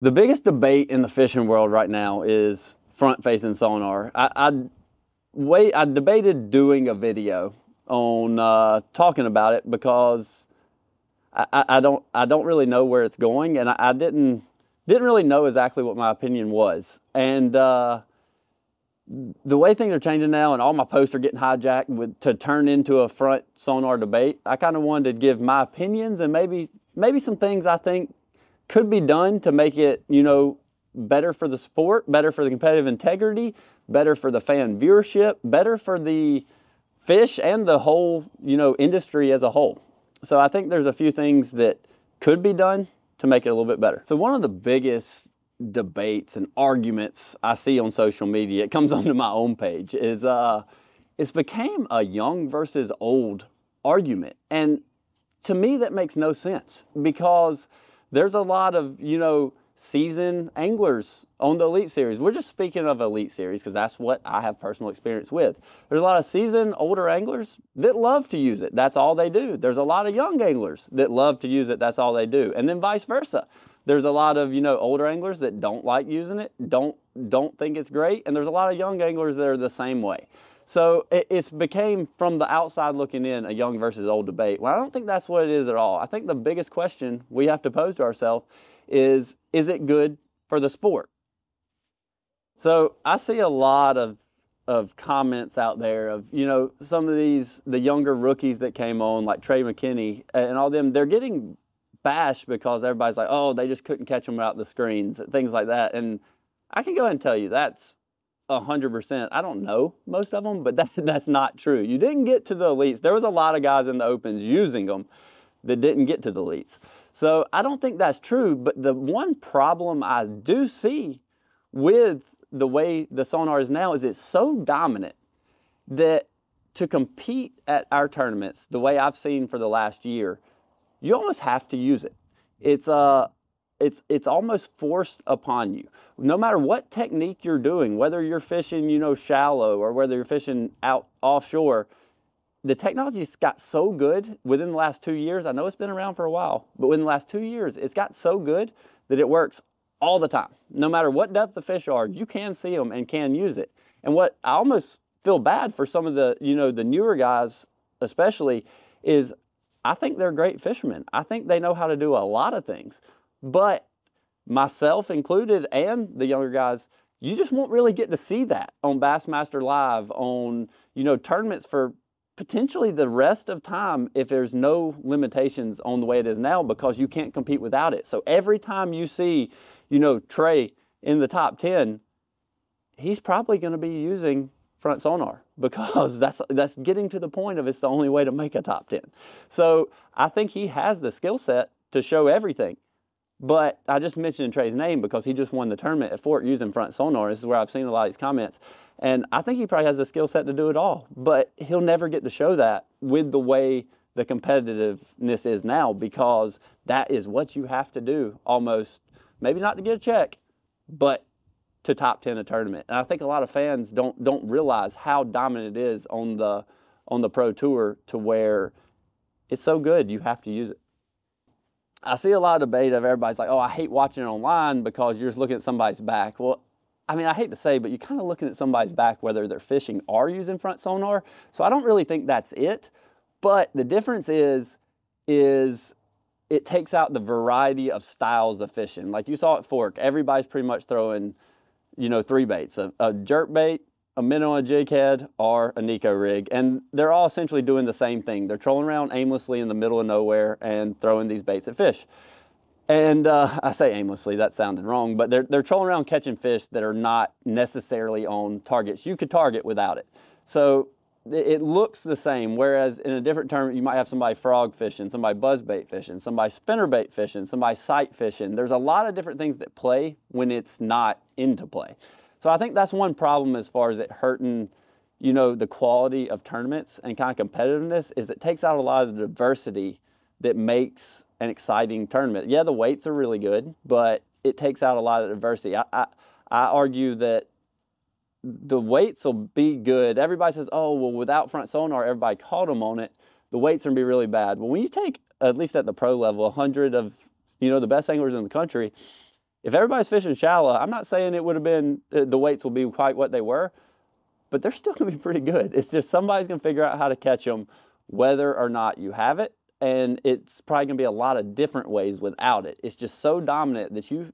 The biggest debate in the fishing world right now is front-facing sonar. I debated doing a video on talking about it because I don't really know where it's going, and I didn't really know exactly what my opinion was. And the way things are changing now, and all my posts are getting hijacked to turn into a front sonar debate, I kind of wanted to give my opinions and maybe some things I think could be done to make it, better for the sport, better for the competitive integrity, better for the fan viewership, better for the fish and the whole, industry as a whole. So I think there's a few things that could be done to make it a little bit better. So one of the biggest debates and arguments I see on social media, it comes onto my own page, is it's became a young versus old argument. And to me, that makes no sense because there's a lot of, seasoned anglers on the Elite Series. We're just speaking of Elite Series because that's what I have personal experience with. There's a lot of seasoned, older anglers that love to use it. That's all they do. There's a lot of young anglers that love to use it. That's all they do. And then vice versa. There's a lot of, older anglers that don't like using it, don't think it's great. And there's a lot of young anglers that are the same way. So it's became, from the outside looking in, a young versus old debate. Well, I don't think that's what it is at all. I think the biggest question we have to pose to ourselves is it good for the sport? So I see a lot of comments out there of, some of the younger rookies that came on, like Trey McKinney and all them, they're getting bashed because everybody's like, oh, they just couldn't catch them out the screens, things like that. And I can go ahead and tell you that's 100%. I don't know most of them, but that's not true. You didn't get to the elites. There was a lot of guys in the opens using them that didn't get to the elites. So I don't think that's true, but the one problem I do see with the way the sonar is now is it's so dominant that to compete at our tournaments, the way I've seen for the last year, you almost have to use it. It's almost forced upon you. No matter what technique you're doing, whether you're fishing, shallow or whether you're fishing out offshore, the technology's got so good within the last 2 years. I know it's been around for a while, but within the last 2 years, it's got so good that it works all the time. No matter what depth the fish are, you can see them and can use it. And what I almost feel bad for some of the, the newer guys, especially, is I think they're great fishermen. I think they know how to do a lot of things. But myself included and the younger guys, you just won't really get to see that on Bassmaster Live, on, tournaments for potentially the rest of time if there's no limitations on the way it is now, because you can't compete without it. So every time you see, Trey in the top 10, he's probably going to be using front sonar because that's getting to the point of it's the only way to make a top 10. So I think he has the skill set to show everything. But I just mentioned Trey's name because he just won the tournament at Fort using front sonar. This is where I've seen a lot of these comments. And I think he probably has the skill set to do it all. But he'll never get to show that with the way the competitiveness is now, because that is what you have to do almost, maybe not to get a check, but to top 10 a tournament. And I think a lot of fans don't realize how dominant it is on the Pro Tour, to where it's so good you have to use it. I see a lot of debate of everybody's like, oh, I hate watching it online because you're just looking at somebody's back. Well, I mean, I hate to say, but you're kind of looking at somebody's back whether they're fishing or using front sonar. So I don't really think that's it. But the difference is it takes out the variety of styles of fishing. Like you saw at Fork, everybody's pretty much throwing, 3 baits, a jerk bait, a minnow and a jig head, or a Nico rig. And they're all essentially doing the same thing. They're trolling around aimlessly in the middle of nowhere and throwing these baits at fish. And I say aimlessly, that sounded wrong, but they're trolling around catching fish that are not necessarily on targets you could target without it. So it looks the same, whereas in a different tournament, you might have somebody frog fishing, somebody buzzbait fishing, somebody spinnerbait fishing, somebody sight fishing. There's a lot of different things that play when it's not into play. So I think that's one problem as far as it hurting, the quality of tournaments and kind of competitiveness, is it takes out a lot of the diversity that makes an exciting tournament. Yeah, the weights are really good, but it takes out a lot of diversity. I argue that the weights will be good. Everybody says, oh, well, without front sonar, everybody caught them on it. The weights are going to be really bad. Well, when you take, at least at the pro level, 100 of, the best anglers in the country, If everybody's fishing shallow, I'm not saying it would have been, the weights will be quite what they were, but they're still going to be pretty good. It's just somebody's going to figure out how to catch them, whether or not you have it. And it's probably going to be a lot of different ways without it. It's just so dominant that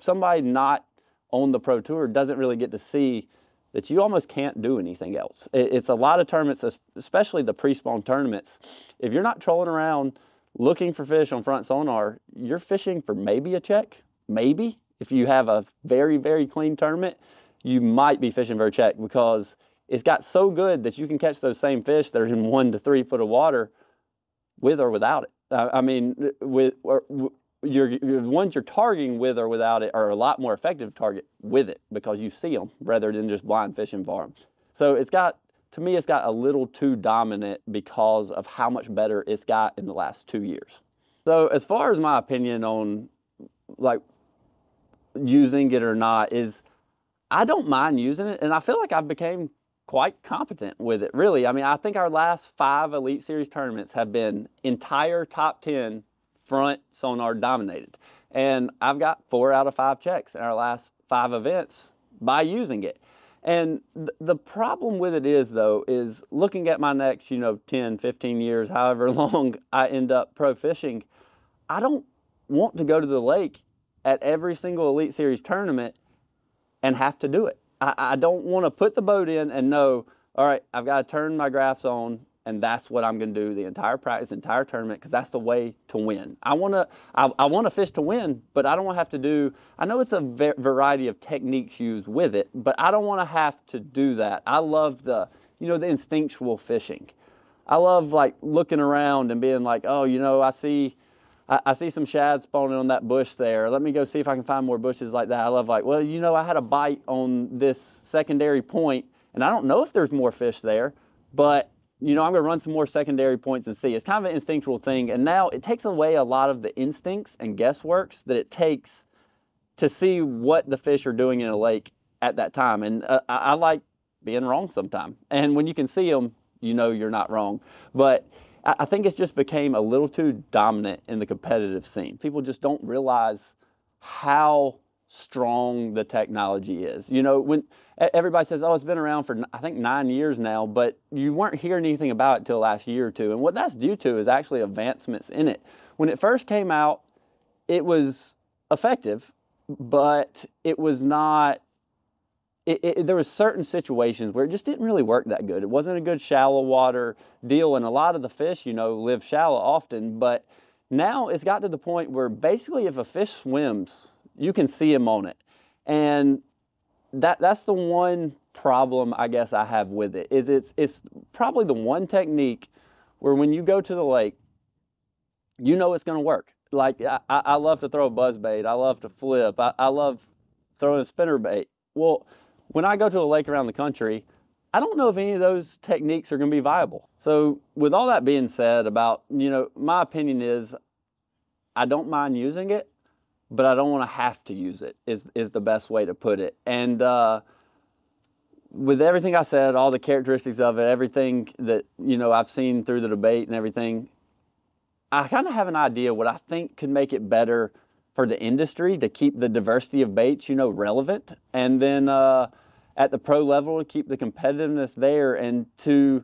somebody not on the Pro Tour doesn't really get to see that you almost can't do anything else. It's a lot of tournaments, especially the pre-spawn tournaments. If you're not trolling around looking for fish on front sonar, you're fishing for maybe a check, maybe. If you have a very, very clean tournament, you might be fishing for a check, because it's got so good that you can catch those same fish that are in 1 to 3 foot of water with or without it. I mean, the ones you're targeting with or without it are a lot more effective to target with it, because you see them rather than just blind fishing for them. So to me, it's got a little too dominant because of how much better it's got in the last 2 years. So as far as my opinion on like using it or not is, I don't mind using it, and I feel like I've become quite competent with it, really. I mean, I think our last 5 Elite Series tournaments have been entire top 10 front sonar dominated. And I've got 4 out of 5 checks in our last 5 events by using it. And the problem with it is, though, is looking at my next, 10, 15 years, however long I end up pro fishing, I don't want to go to the lake at every single Elite Series tournament and have to do it. I don't want to put the boat in and know, all right, I've got to turn my graphs on, and that's what I'm going to do the entire practice, entire tournament, because that's the way to win. I want to fish to win, but I don't want to have to do, I know it's a variety of techniques used with it, but I don't want to have to do that. I love the instinctual fishing. I love like looking around and being like, oh, I see some shad spawning on that bush there. Let me go see if I can find more bushes like that. I love like, well, I had a bite on this secondary point, and I don't know if there's more fish there, but, I'm going to run some more secondary points and see. It's kind of an instinctual thing, and now it takes away a lot of the instincts and guessworks that it takes to see what the fish are doing in a lake at that time. And I like being wrong sometimes. And when you can see them, you're not wrong. But I think it's just became a little too dominant in the competitive scene. People just don't realize how strong the technology is. When everybody says, oh, it's been around for, I think, 9 years now, but you weren't hearing anything about it till last year or two. And what that's due to is actually advancements in it. When it first came out, it was effective, but it was not, there was certain situations where it just didn't really work that good. It wasn't a good shallow water deal, and a lot of the fish, live shallow often, but now it's got to the point where basically if a fish swims, you can see him on it. And that's the one problem I guess I have with it, is it's probably the one technique where when you go to the lake, it's going to work. Like I love to throw a buzz bait. I love to flip. I love throwing a spinner bait. Well, when I go to a lake around the country, I don't know if any of those techniques are going to be viable. So with all that being said about, my opinion is I don't mind using it, but I don't want to have to use it is the best way to put it. And with everything I said, all the characteristics of it, everything that, I've seen through the debate and everything, I kind of have an idea what I think could make it better for the industry to keep the diversity of baits, relevant. And then at the pro level, to keep the competitiveness there, and to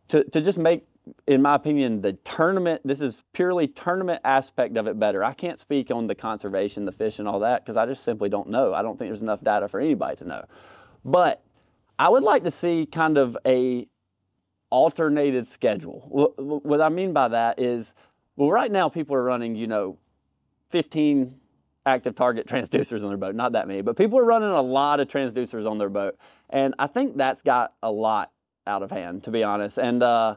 just make, in my opinion, the tournament, this is purely tournament aspect of it better. I can't speak on the conservation, the fish and all that, because I just simply don't know. I don't think there's enough data for anybody to know. But I would like to see kind of a alternated schedule. What I mean by that is, well, right now people are running, 15 active target transducers on their boat. Not that many, but people are running a lot of transducers on their boat. And I think that's got a lot out of hand, to be honest. And I'm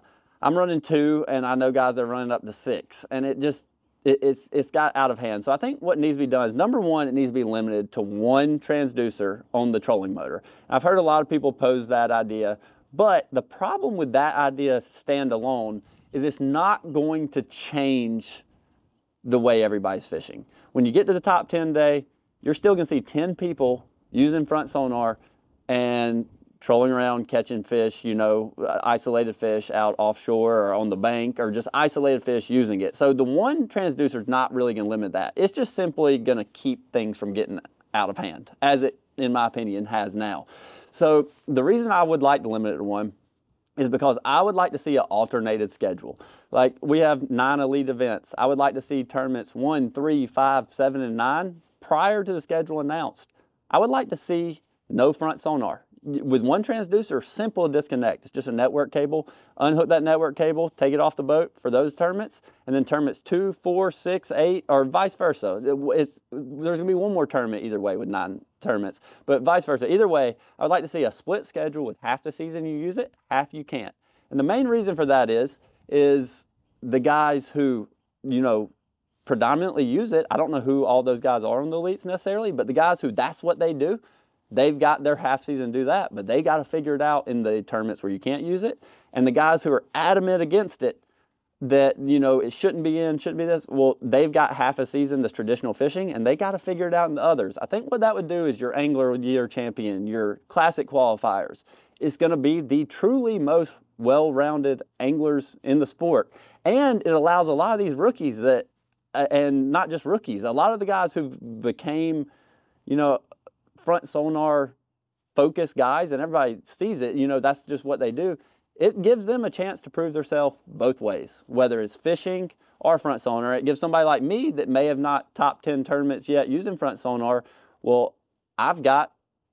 running 2, and I know guys that are running up to 6. And it's got out of hand. So I think what needs to be done is, number one, it needs to be limited to 1 transducer on the trolling motor. I've heard a lot of people pose that idea, but the problem with that idea standalone is it's not going to change the way everybody's fishing. When you get to the top 10 day, you're still going to see 10 people using front sonar, and trolling around catching fish, you know, isolated fish out offshore or on the bank, or just isolated fish using it. So the one transducer is not really going to limit that. It's just simply going to keep things from getting out of hand, as it, in my opinion, has now. So the reason I would like to limit it to one is because I would like to see an alternated schedule. Like, we have 9 elite events. I would like to see tournaments 1, 3, 5, 7, and 9 prior to the schedule announced. I would like to see no front sonar. With one transducer, simple disconnect. It's just a network cable. Unhook that network cable, take it off the boat for those tournaments, and then tournaments 2, 4, 6, 8, or vice versa. There's going to be one more tournament either way with 9 tournaments, but vice versa. Either way, I would like to see a split schedule with half the season you use it, half you can't. And the main reason for that is the guys who, you know, predominantly use it. I don't know who all those guys are on the elites necessarily, but the guys who that's what they do, they've got their half season to do that, but they got to figure it out in the tournaments where you can't use it. And the guys who are adamant against it, that, you know, it shouldn't be this, well, they've got half a season that's traditional fishing, and they got to figure it out in the others. I think what that would do is your angler of the year champion, your classic qualifiers, is going to be the truly most well-rounded anglers in the sport. And it allows a lot of these rookies that, and not just rookies, a lot of the guys who became, you know, front sonar focused guys, and everybody sees it, you know, that's just what they do. It gives them a chance to prove themselves both ways, whether it's fishing or front sonar. It gives somebody like me that may have not top 10 tournaments yet using front sonar, well, I've got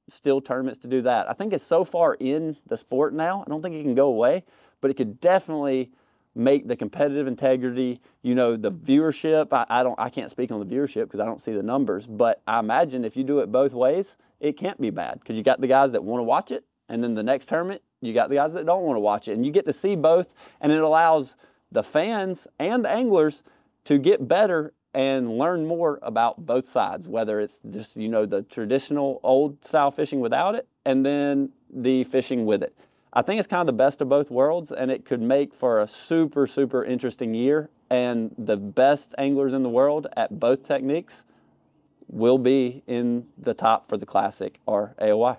still tournaments to do that. I think it's so far in the sport now, I don't think it can go away, but it could definitely make the competitive integrity, you know, the viewership. I can't speak on the viewership because I don't see the numbers, but I imagine if you do it both ways, it can't be bad, because you got the guys that want to watch it, and then the next tournament, you got the guys that don't want to watch it, and you get to see both, and it allows the fans and the anglers to get better and learn more about both sides, whether it's just, you know, the traditional old style fishing without it, and then the fishing with it. I think it's kind of the best of both worlds, and it could make for a super, super interesting year, and the best anglers in the world at both techniques will be in the top for the Classic or AOY.